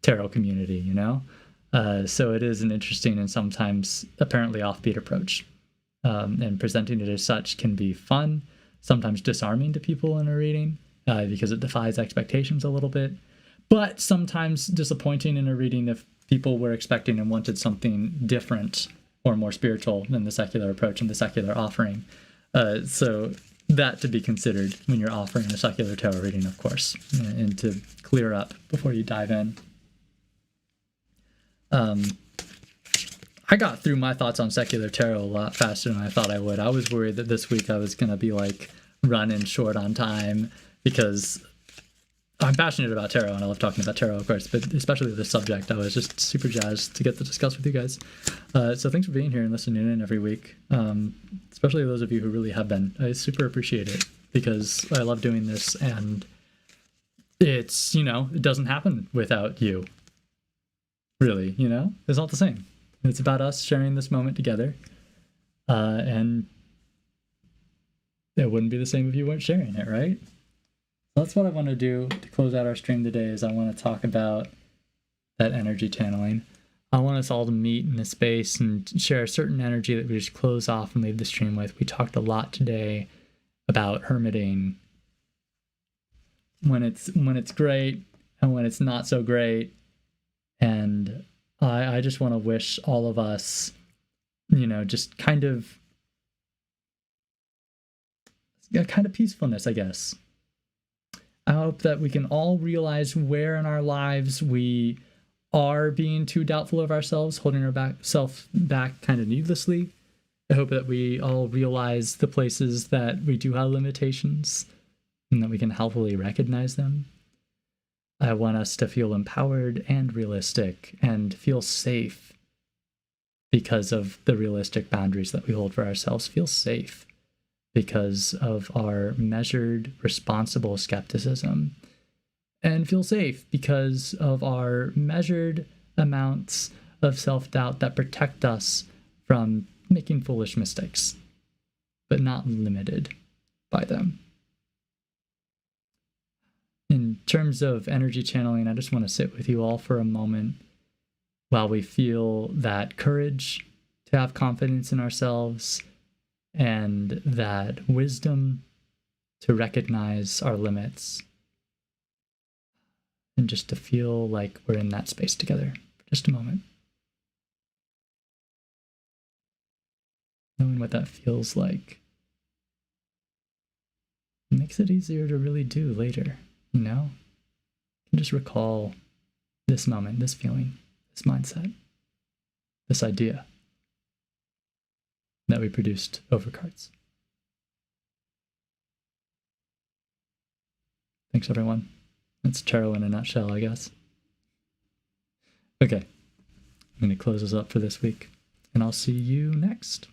tarot community, So it is an interesting and sometimes apparently offbeat approach, and presenting it as such can be fun, sometimes disarming to people in a reading because it defies expectations a little bit, but sometimes disappointing in a reading if people were expecting and wanted something different or more spiritual than the secular approach and the secular offering. So that to be considered when you're offering a secular tarot reading, of course, and to clear up before you dive in. I got through my thoughts on secular tarot a lot faster than I thought I would. I was worried that this week I was going to be running short on time because I'm passionate about tarot and I love talking about tarot, of course, but especially this subject, I was just super jazzed to get to discuss with you guys. So thanks for being here and listening in every week, especially those of you who really have been. I super appreciate it because I love doing this and it's, it doesn't happen without you. Really, it's not the same. It's about us sharing this moment together, and it wouldn't be the same if you weren't sharing it, right? So that's what I want to do to close out our stream today is I want to talk about that energy channeling. I want us all to meet in this space and share a certain energy that we just close off and leave the stream with. We talked a lot today about hermiting, when it's great and when it's not so great. And I just want to wish all of us, just kind of peacefulness, I guess. I hope that we can all realize where in our lives we are being too doubtful of ourselves, holding our self back kind of needlessly. I hope that we all realize the places that we do have limitations and that we can helpfully recognize them. I want us to feel empowered and realistic and feel safe because of the realistic boundaries that we hold for ourselves. Feel safe because of our measured, responsible skepticism. And feel safe because of our measured amounts of self-doubt that protect us from making foolish mistakes, but not limited by them. In terms of energy channeling, I just want to sit with you all for a moment while we feel that courage to have confidence in ourselves and that wisdom to recognize our limits, and just to feel like we're in that space together for just a moment. Knowing what that feels like makes it easier to really do later, You can just recall this moment, this feeling, this mindset, this idea that we produced over cards. Thanks, everyone. That's tarot in a nutshell, I guess. Okay, I'm going to close this up for this week, and I'll see you next.